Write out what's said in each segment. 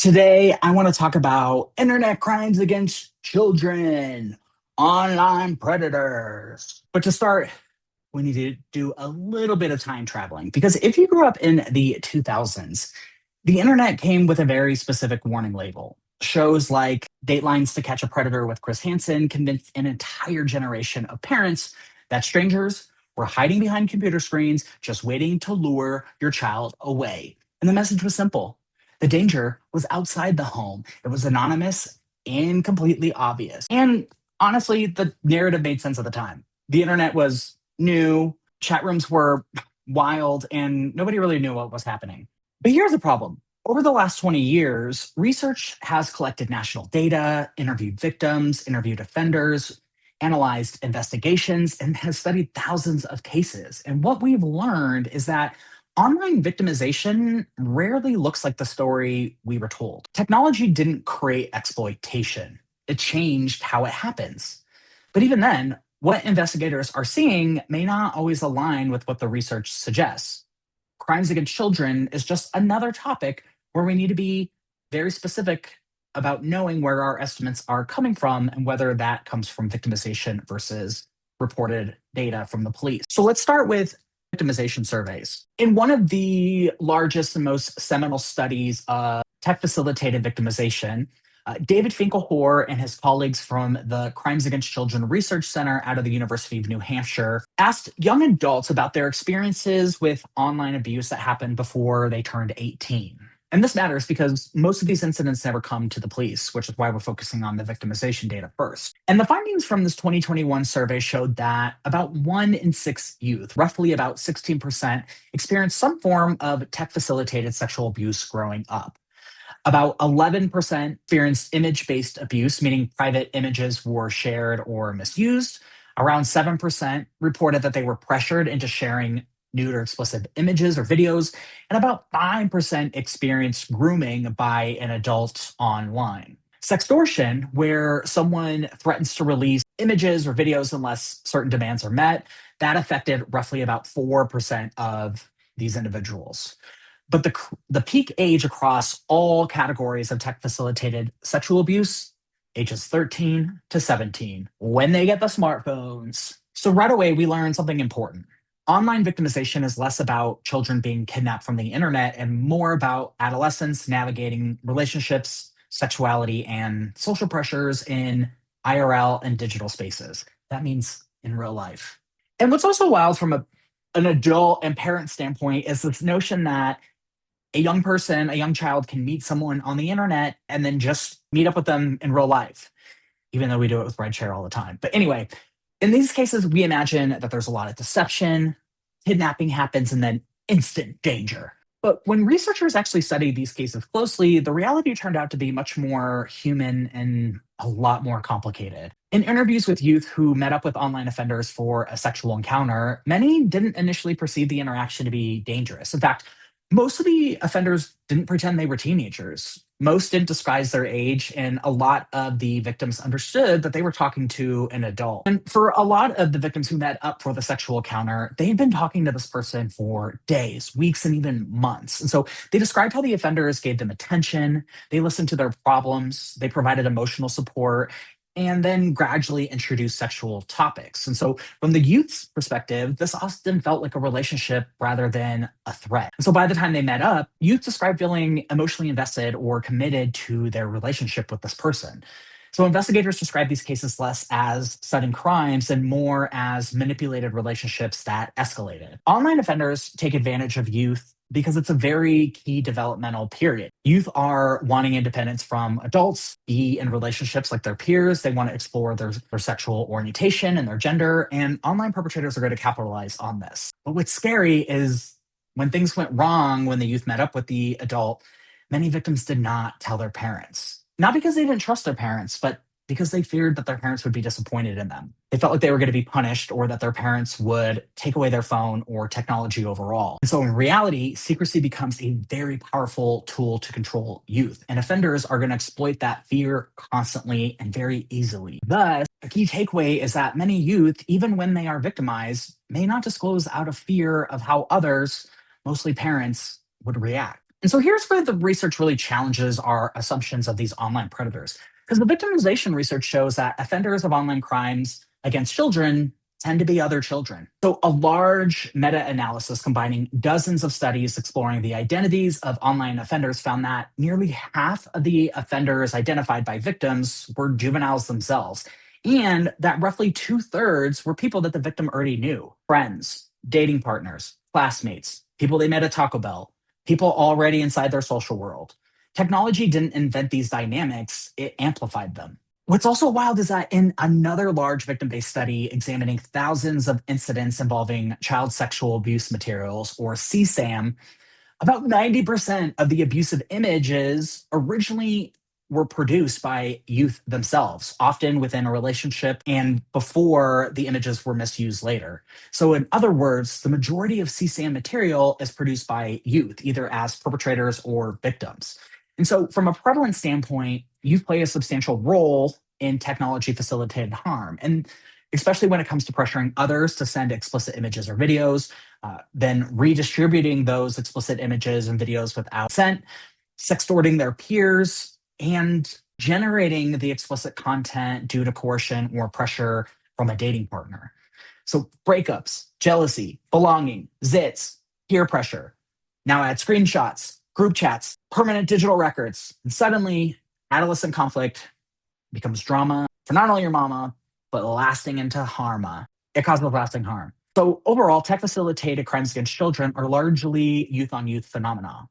Today, I want to talk about internet crimes against children, online predators. But to start, we need to do a little bit of time traveling because if you grew up in the 2000s, the internet came with a very specific warning label. Shows like Datelines to Catch a Predator with Chris Hansen convinced an entire generation of parents that strangers were hiding behind computer screens just waiting to lure your child away. And the message was simple: the danger was outside the home, it was anonymous and completely obvious. And honestly, the narrative made sense at the time. The internet was new, chat rooms were wild, and nobody really knew what was happening. But here's the problem. Over the last 20 years, research has collected national data, interviewed victims, interviewed offenders, analyzed investigations, and has studied thousands of cases. And what we've learned is that online victimization rarely looks like the story we were told. Technology didn't create exploitation, it changed how it happens. But even then, what investigators are seeing may not always align with what the research suggests. Crimes against children is just another topic where we need to be very specific about knowing where our estimates are coming from and whether that comes from victimization versus reported data from the police. So let's start with victimization surveys. In one of the largest and most seminal studies of tech facilitated victimization, David Finkelhor and his colleagues from the Crimes Against Children Research Center out of the University of New Hampshire asked young adults about their experiences with online abuse that happened before they turned 18. And this matters because most of these incidents never come to the police, which is why we're focusing on the victimization data first. And the findings from this 2021 survey showed that about 1 in 6 youth, roughly about 16%, experienced some form of tech facilitated sexual abuse growing up. About 11% experienced image based abuse, meaning private images were shared or misused. Around 7% reported that they were pressured into sharing nude or explicit images or videos. And about 5% experienced grooming by an adult online. Sextortion, where someone threatens to release images or videos unless certain demands are met, that affected roughly about 4% of these individuals. But the peak age across all categories of tech facilitated sexual abuse, ages 13 to 17, when they get the smartphones. So right away, we learned something important. Online victimization is less about children being kidnapped from the internet and more about adolescents navigating relationships, sexuality, and social pressures in IRL and digital spaces. That means in real life. And what's also wild from an adult and parent standpoint is this notion that a young person, a young child can meet someone on the internet and then just meet up with them in real life, even though we do it with rideshare all the time. But anyway, in these cases, we imagine that there's a lot of deception, kidnapping happens, and then instant danger. But when researchers actually studied these cases closely, the reality turned out to be much more human and a lot more complicated. In interviews with youth who met up with online offenders for a sexual encounter, many didn't initially perceive the interaction to be dangerous. In fact, most of the offenders didn't pretend they were teenagers. Most didn't disguise their age, and a lot of the victims understood that they were talking to an adult. And for a lot of the victims who met up for the sexual encounter, they had been talking to this person for days, weeks, and even months. And so they described how the offenders gave them attention, they listened to their problems, they provided emotional support, and then gradually introduced sexual topics. And so, from the youth's perspective, this often felt like a relationship rather than a threat. And so, by the time they met up, youth described feeling emotionally invested or committed to their relationship with this person. So, investigators describe these cases less as sudden crimes and more as manipulated relationships that escalated. Online offenders take advantage of youth because it's a very key developmental period. Youth are wanting independence from adults, be in relationships like their peers. They want to explore their sexual orientation and their gender, and online perpetrators are going to capitalize on this. But what's scary is when things went wrong, when the youth met up with the adult, many victims did not tell their parents. Not because they didn't trust their parents, but because they feared that their parents would be disappointed in them. They felt like they were going to be punished or that their parents would take away their phone or technology overall. And so in reality, secrecy becomes a very powerful tool to control youth. And offenders are going to exploit that fear constantly and very easily. Thus, a key takeaway is that many youth, even when they are victimized, may not disclose out of fear of how others, mostly parents, would react. And so here's where the research really challenges our assumptions of these online predators. Because the victimization research shows that offenders of online crimes against children tend to be other children. So, a large meta analysis combining dozens of studies exploring the identities of online offenders found that nearly half of the offenders identified by victims were juveniles themselves, and that roughly two-thirds were people that the victim already knew: friends, dating partners, classmates, people they met at Taco Bell, people already inside their social world. Technology didn't invent these dynamics, it amplified them. What's also wild is that in another large victim based study examining thousands of incidents involving child sexual abuse materials, or CSAM, about 90% of the abusive images originally were produced by youth themselves, often within a relationship and before the images were misused later. So, in other words, the majority of CSAM material is produced by youth, either as perpetrators or victims. And so, from a prevalence standpoint, youth play a substantial role in technology facilitated harm. And especially when it comes to pressuring others to send explicit images or videos, then redistributing those explicit images and videos without consent, sextorting their peers, and generating the explicit content due to coercion or pressure from a dating partner. So breakups, jealousy, belonging, zits, peer pressure. Now add screenshots, group chats, permanent digital records, and suddenly adolescent conflict becomes drama for not only your mama, but lasting into harm. It causes lasting harm. So overall, tech facilitated crimes against children are largely youth on youth phenomena.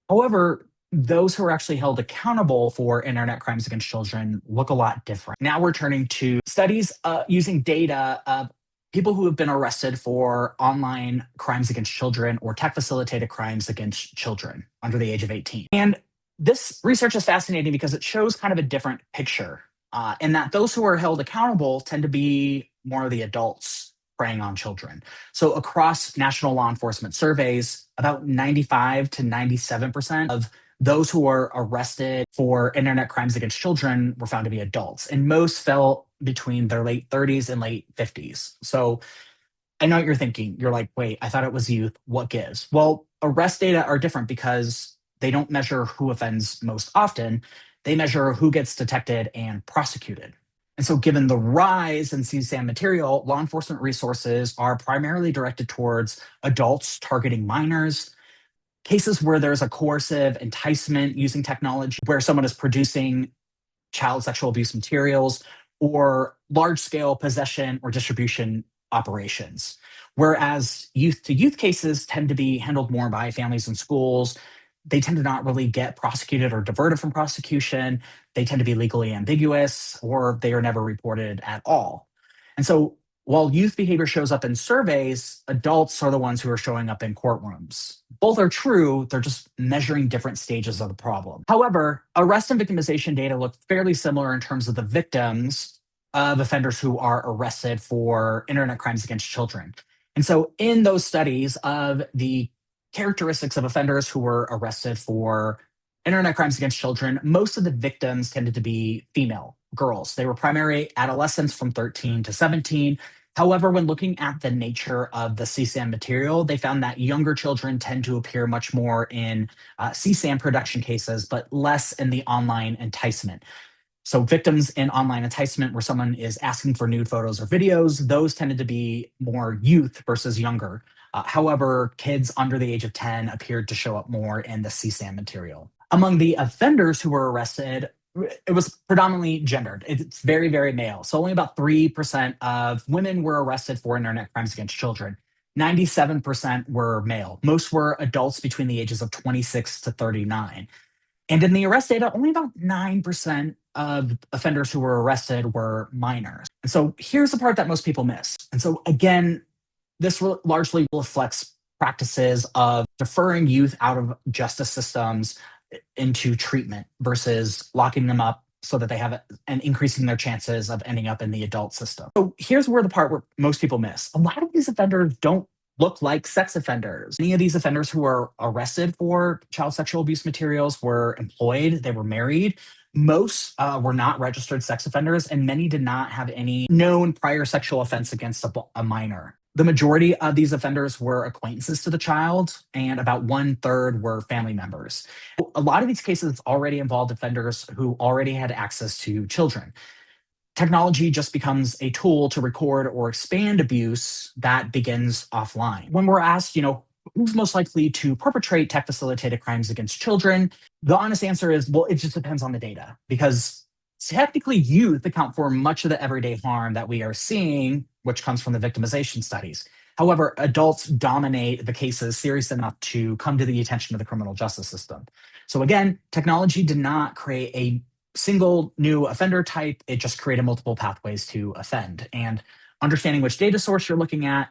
However, those who are actually held accountable for internet crimes against children look a lot different. Now we're turning to studies using data of people who have been arrested for online crimes against children or tech facilitated crimes against children under the age of 18. And this research is fascinating because it shows kind of a different picture, in that those who are held accountable tend to be more of the adults preying on children. So across national law enforcement surveys, about 95 to 97% of those who were arrested for internet crimes against children were found to be adults, and most fell between their late 30s and late 50s. So I know what you're thinking. You're like, wait, I thought it was youth. What gives? Well, arrest data are different because they don't measure who offends most often. They measure who gets detected and prosecuted. And so, given the rise in CSAM material, law enforcement resources are primarily directed towards adults targeting minors, cases where there's a coercive enticement using technology, where someone is producing child sexual abuse materials, or large scale possession or distribution operations. Whereas youth to youth cases tend to be handled more by families and schools. They tend to not really get prosecuted or diverted from prosecution. They tend to be legally ambiguous, or they are never reported at all. And so while youth behavior shows up in surveys, adults are the ones who are showing up in courtrooms. Both are true, they're just measuring different stages of the problem. However, arrest and victimization data look fairly similar in terms of the victims of offenders who are arrested for internet crimes against children. And so in those studies of the characteristics of offenders who were arrested for internet crimes against children, most of the victims tended to be female girls. They were primarily adolescents from 13 to 17. However, when looking at the nature of the CSAM material, they found that younger children tend to appear much more in CSAM production cases, but less in the online enticement. So victims in online enticement where someone is asking for nude photos or videos, those tended to be more youth versus younger. However, kids under the age of 10 appeared to show up more in the CSAM material. Among the offenders who were arrested, it was predominantly gendered. It's very, very male. So only about 3% of women were arrested for internet crimes against children. 97% were male. Most were adults between the ages of 26 to 39. And in the arrest data, only about 9% of offenders who were arrested were minors. And so here's the part that most people miss. And so again, this largely reflects practices of deferring youth out of justice systems into treatment versus locking them up so that they have and increasing their chances of ending up in the adult system. So here's where the part where most people miss. A lot of these offenders don't look like sex offenders. Many of these offenders who were arrested for child sexual abuse materials were employed, they were married. Most were not registered sex offenders, and many did not have any known prior sexual offense against a minor. The majority of these offenders were acquaintances to the child, and about one third were family members. A lot of these cases already involved offenders who already had access to children. Technology just becomes a tool to record or expand abuse that begins offline. When we're asked, who's most likely to perpetrate tech facilitated crimes against children, the honest answer is, well, it just depends on the data because technically youth account for much of the everyday harm that we are seeing, which comes from the victimization studies. However, adults dominate the cases serious enough to come to the attention of the criminal justice system. So again, technology did not create a single new offender type, it just created multiple pathways to offend. And understanding which data source you're looking at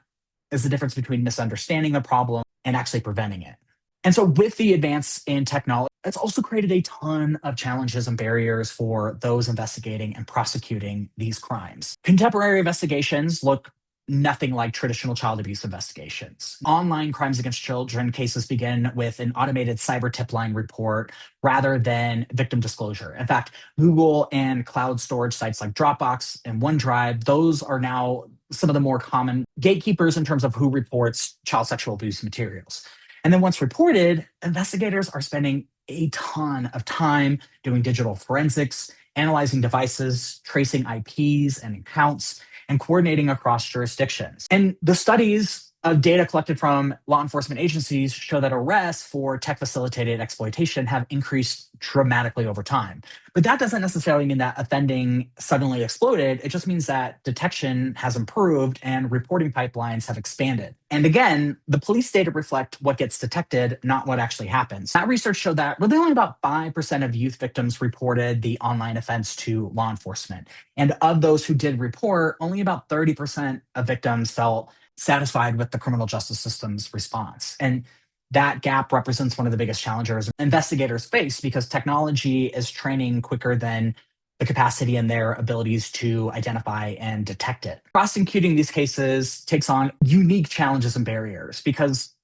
is the difference between misunderstanding a problem and actually preventing it. And so, with the advance in technology, it's also created a ton of challenges and barriers for those investigating and prosecuting these crimes. Contemporary investigations look nothing like traditional child abuse investigations. Online crimes against children cases begin with an automated cyber tip line report rather than victim disclosure. In fact, Google and cloud storage sites like Dropbox and OneDrive, those are now some of the more common gatekeepers in terms of who reports child sexual abuse materials. And then once reported, investigators are spending a ton of time doing digital forensics, analyzing devices, tracing IPs and accounts, and coordinating across jurisdictions. And the studies of data collected from law enforcement agencies show that arrests for tech facilitated exploitation have increased dramatically over time. But that doesn't necessarily mean that offending suddenly exploded. It just means that detection has improved and reporting pipelines have expanded. And again, the police data reflect what gets detected, not what actually happens. That research showed that really only about 5% of youth victims reported the online offense to law enforcement. And of those who did report, only about 30% of victims felt satisfied with the criminal justice system's response. And that gap represents one of the biggest challenges investigators face because technology is training quicker than the capacity and their abilities to identify and detect it. Prosecuting these cases takes on unique challenges and barriers because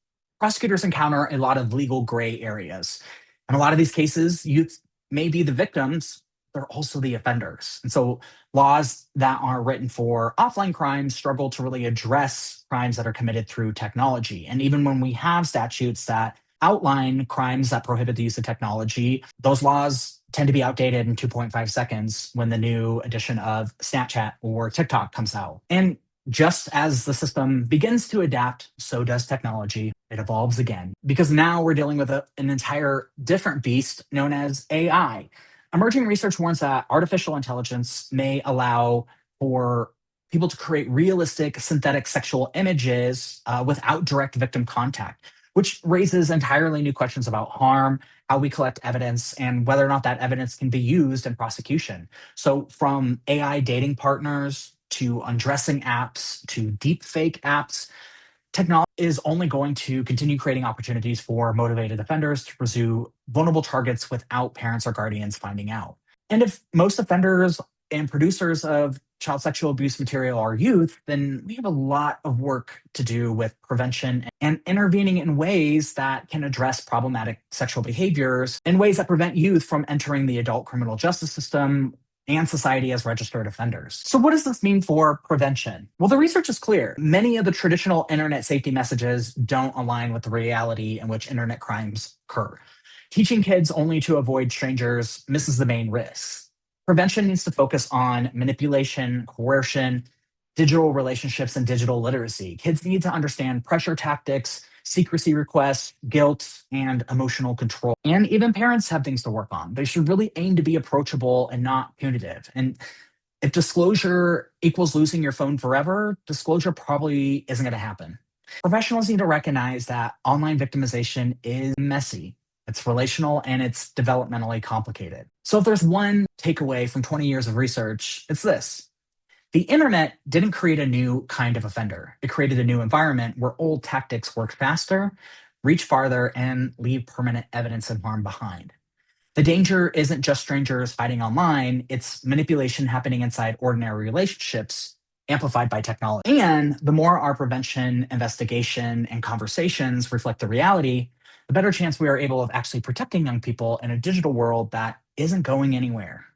prosecutors encounter a lot of legal gray areas. In a lot of these cases, youth may be the victims, they're also the offenders. And so laws that are written for offline crimes struggle to really address crimes that are committed through technology. And even when we have statutes that outline crimes that prohibit the use of technology, those laws tend to be outdated in 2.5 seconds when the new edition of Snapchat or TikTok comes out. And just as the system begins to adapt, so does technology. It evolves again because now we're dealing with an entire different beast known as AI. Emerging research warns that artificial intelligence may allow for people to create realistic synthetic sexual images without direct victim contact, which raises entirely new questions about harm, how we collect evidence, and whether or not that evidence can be used in prosecution. So, from AI dating partners to undressing apps to deepfake apps, technology is only going to continue creating opportunities for motivated offenders to pursue vulnerable targets without parents or guardians finding out. And if most offenders and producers of child sexual abuse material are youth, then we have a lot of work to do with prevention and intervening in ways that can address problematic sexual behaviors in ways that prevent youth from entering the adult criminal justice system and society as registered offenders. So what does this mean for prevention? Well, the research is clear. Many of the traditional internet safety messages don't align with the reality in which internet crimes occur. Teaching kids only to avoid strangers misses the main risks. Prevention needs to focus on manipulation, coercion, digital relationships, and digital literacy. Kids need to understand pressure tactics, secrecy requests, guilt, and emotional control. And even parents have things to work on. They should really aim to be approachable and not punitive. And if disclosure equals losing your phone forever, disclosure probably isn't going to happen. Professionals need to recognize that online victimization is messy, it's relational, and it's developmentally complicated. So if there's one takeaway from 20 years of research, it's this. The internet didn't create a new kind of offender. It created a new environment where old tactics work faster, reach farther, and leave permanent evidence of harm behind. The danger isn't just strangers fighting online, it's manipulation happening inside ordinary relationships, amplified by technology. And the more our prevention, investigation, and conversations reflect the reality, the better chance we are able of actually protecting young people in a digital world that isn't going anywhere.